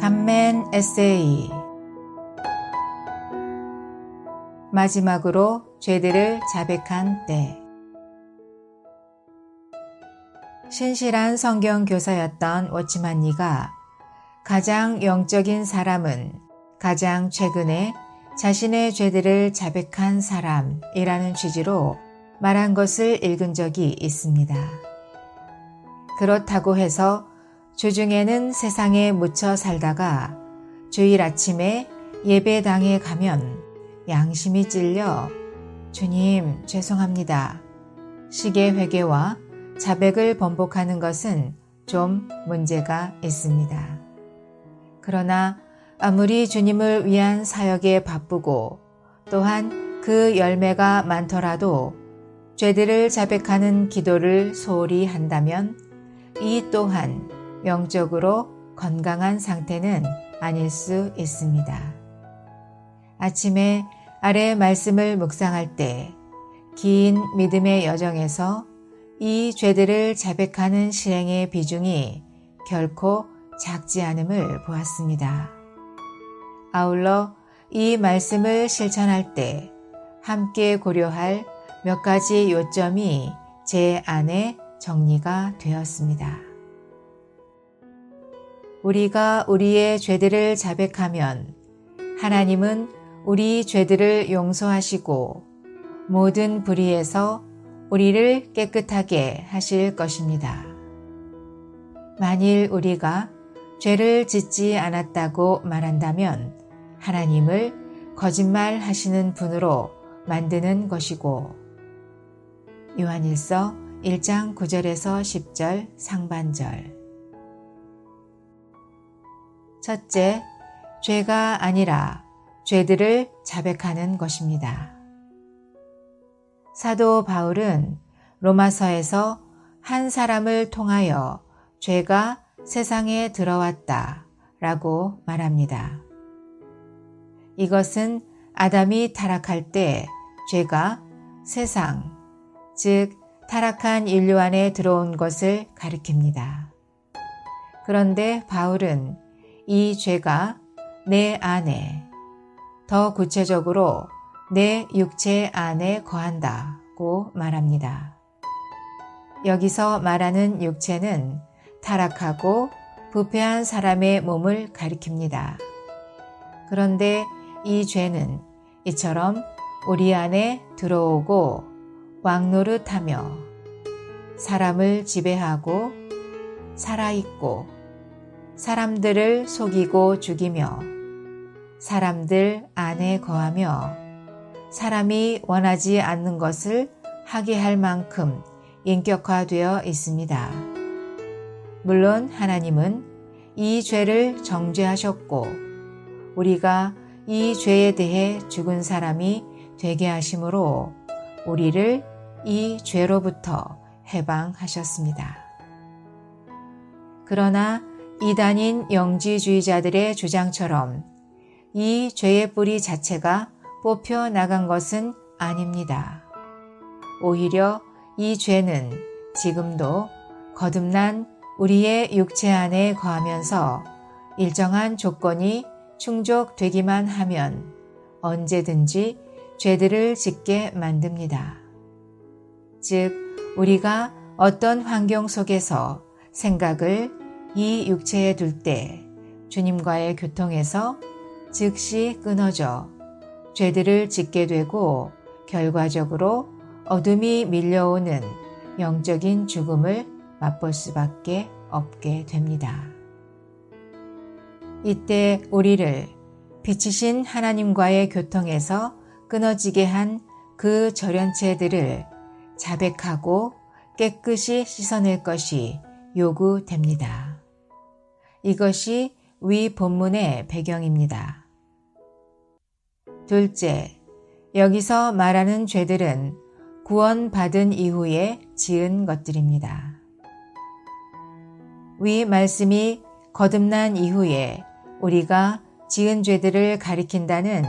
단멘 에세이. 마지막으로 죄들을 자백한 때. 신실한 성경 교사였던 워치만 니가 가장 영적인 사람은 가장 최근에 자신의 죄들을 자백한 사람이라는 취지로 말한 것을 읽은 적이 있습니다. 그렇다고 해서 주중에는 세상에 묻혀 살다가 주일 아침에 예배당에 가면 양심이 찔려 주님 죄송합니다 식의 회개와 자백을 번복하는 것은 좀 문제가 있습니다. 그러나 아무리 주님을 위한 사역에 바쁘고 또한 그 열매가 많더라도 죄들을 자백하는 기도를 소홀히 한다면 이 또한 영적으로 건강한 상태는 아닐 수 있습니다. 아침에 아래 말씀을 묵상할 때 긴 믿음의 여정에서 이 죄들을 자백하는 실행의 비중이 결코 작지 않음을 보았습니다. 아울러 이 말씀을 실천할 때 함께 고려할 몇 가지 요점이 제 안에 정리가 되었습니다. 우리가 우리의 죄들을 자백하면 하나님은 우리 죄들을 용서하시고 모든 불의에서 우리를 깨끗하게 하실 것입니다. 만일 우리가 죄를 짓지 않았다고 말한다면 하나님을 거짓말하시는 분으로 만드는 것이고 요한일서 1장 9절에서 10절 상반절. 첫째, 죄가 아니라 죄들을 자백하는 것입니다. 사도 바울은 로마서에서 한 사람을 통하여 죄가 세상에 들어왔다 라고 말합니다. 이것은 아담이 타락할 때 죄가 세상, 즉 타락한 인류 안에 들어온 것을 가리킵니다. 그런데 바울은 이 죄가 내 안에, 더 구체적으로 내 육체 안에 거한다고 말합니다. 여기서 말하는 육체는 타락하고 부패한 사람의 몸을 가리킵니다. 그런데 이 죄는 이처럼 우리 안에 들어오고 왕노릇하며 사람을 지배하고 살아있고 사람들을 속이고 죽이며 사람들 안에 거하며 사람이 원하지 않는 것을 하게 할 만큼 인격화되어 있습니다. 물론 하나님은 이 죄를 정죄하셨고 우리가 이 죄에 대해 죽은 사람이 되게 하심으로 우리를 이 죄로부터 해방하셨습니다. 그러나 이단인 영지주의자들의 주장처럼 이 죄의 뿌리 자체가 뽑혀 나간 것은 아닙니다. 오히려 이 죄는 지금도 거듭난 우리의 육체 안에 거하면서 일정한 조건이 충족되기만 하면 언제든지 죄들을 짓게 만듭니다. 즉, 우리가 어떤 환경 속에서 생각을 이 육체에 둘 때 주님과의 교통에서 즉시 끊어져 죄들을 짓게 되고 결과적으로 어둠이 밀려오는 영적인 죽음을 맛볼 수밖에 없게 됩니다. 이때 우리를 빛이신 하나님과의 교통에서 끊어지게 한 그 절연체들을 자백하고 깨끗이 씻어낼 것이 요구됩니다. 이것이 위 본문의 배경입니다. 둘째, 여기서 말하는 죄들은 구원받은 이후에 지은 것들입니다. 위 말씀이 거듭난 이후에 우리가 지은 죄들을 가리킨다는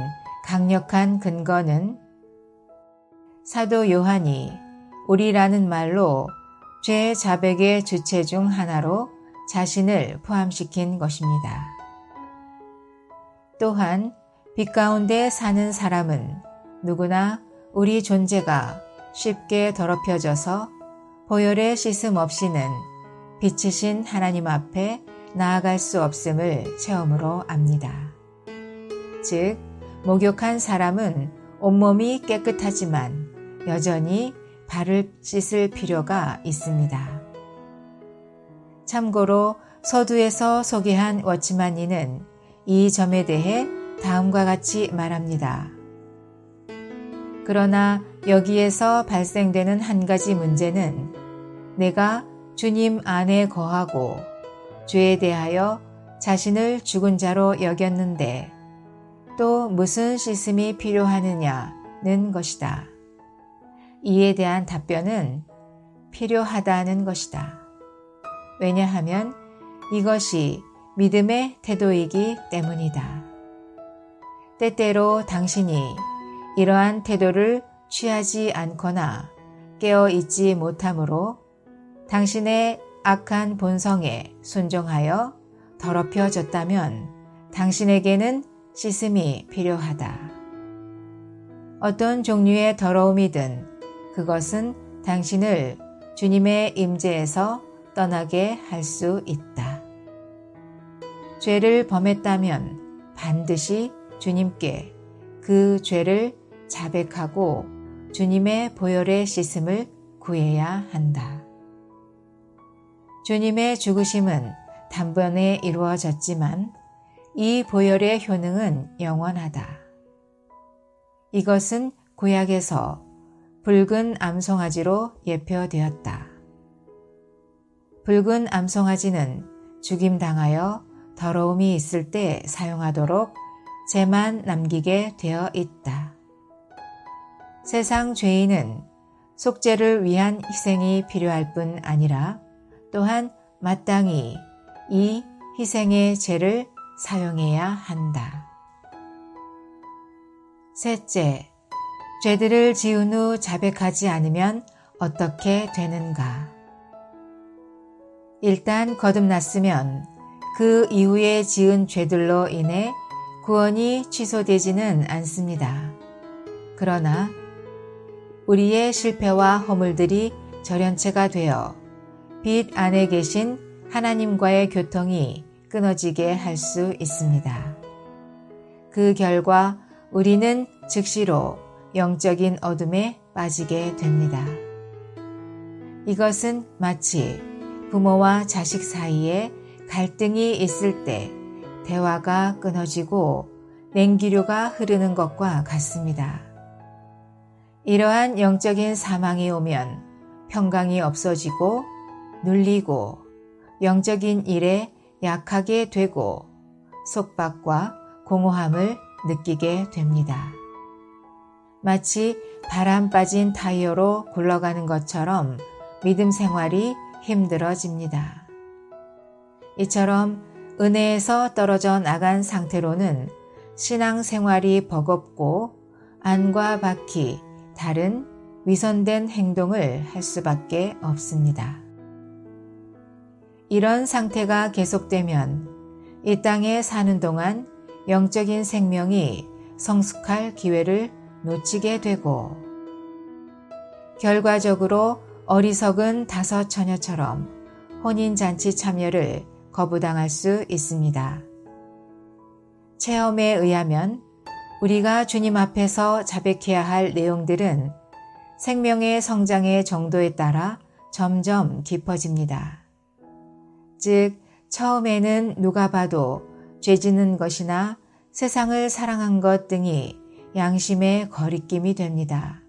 강력한 근거는 사도 요한이 우리라는 말로 죄 자백의 주체 중 하나로 자신을 포함시킨 것입니다. 또한 빛 가운데 사는 사람은 누구나 우리 존재가 쉽게 더럽혀져서 보혈의 씻음 없이는 빛이신 하나님 앞에 나아갈 수 없음을 체험으로 압니다. 즉, 목욕한 사람은 온몸이 깨끗하지만 여전히 발을 씻을 필요가 있습니다. 참고로 서두에서 소개한 워치만니는 이 점에 대해 다음과 같이 말합니다. 그러나 여기에서 발생되는 한 가지 문제는 내가 주님 안에 거하고 죄에 대하여 자신을 죽은 자로 여겼는데 또 무슨 씻음이 필요하느냐는 것이다. 이에 대한 답변은 필요하다는 것이다. 왜냐하면 이것이 믿음의 태도이기 때문이다. 때때로 당신이 이러한 태도를 취하지 않거나 깨어있지 못하므로 당신의 악한 본성에 순종하여 더럽혀졌다면 당신에게는 씻음이 필요하다. 어떤 종류의 더러움이든 그것은 당신을 주님의 임재에서 떠나게 할 수 있다. 죄를 범했다면 반드시 주님께 그 죄를 자백하고 주님의 보혈의 씻음을 구해야 한다. 주님의 죽으심은 단번에 이루어졌지만 이 보혈의 효능은 영원하다. 이것은 구약에서 붉은 암송아지로 예표되었다. 붉은 암송아지는 죽임당하여 더러움이 있을 때 사용하도록 죄만 남기게 되어 있다. 세상 죄인은 속죄를 위한 희생이 필요할 뿐 아니라 또한 마땅히 이 희생의 죄를 사용해야 한다. 셋째, 죄들을 지은 후 자백하지 않으면 어떻게 되는가? 일단 거듭났으면 그 이후에 지은 죄들로 인해 구원이 취소되지는 않습니다. 그러나 우리의 실패와 허물들이 절연체가 되어 빛 안에 계신 하나님과의 교통이 끊어지게 할 수 있습니다. 그 결과 우리는 즉시로 영적인 어둠에 빠지게 됩니다. 이것은 마치 부모와 자식 사이에 갈등이 있을 때 대화가 끊어지고 냉기류가 흐르는 것과 같습니다. 이러한 영적인 사망이 오면 평강이 없어지고 눌리고 영적인 일에 약하게 되고 속박과 공허함을 느끼게 됩니다. 마치 바람 빠진 타이어로 굴러가는 것처럼 믿음 생활이 힘들어집니다. 이처럼 은혜에서 떨어져 나간 상태로는 신앙 생활이 버겁고 안과 밖이 다른 위선된 행동을 할 수밖에 없습니다. 이런 상태가 계속되면 이 땅에 사는 동안 영적인 생명이 성숙할 기회를 놓치게 되고 결과적으로 어리석은 다섯 처녀처럼 혼인잔치 참여를 거부당할 수 있습니다. 체험에 의하면 우리가 주님 앞에서 자백해야 할 내용들은 생명의 성장의 정도에 따라 점점 깊어집니다. 즉, 처음에는 누가 봐도 죄 짓는 것이나 세상을 사랑한 것 등이 양심의 거리낌이 됩니다.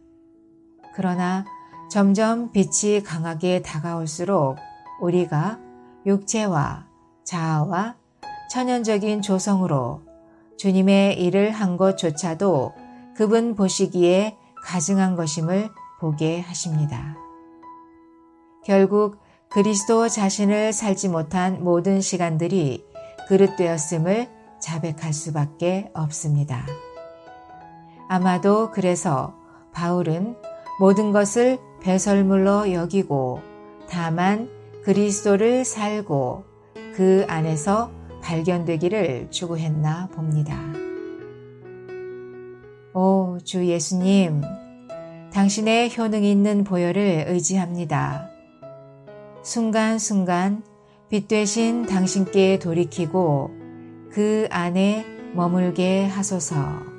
그러나 점점 빛이 강하게 다가올수록 우리가 육체와 자아와 천연적인 조성으로 주님의 일을 한 것조차도 그분 보시기에 가증한 것임을 보게 하십니다. 결국 그리스도 자신을 살지 못한 모든 시간들이 그릇되었음을 자백할 수밖에 없습니다. 아마도 그래서 바울은 모든 것을 배설물로 여기고 다만 그리스도를 살고 그 안에서 발견되기를 추구했나 봅니다. 오 주 예수님, 당신의 효능 있는 보혈을 의지합니다. 순간순간 빛 되신 당신께 돌이키고 그 안에 머물게 하소서.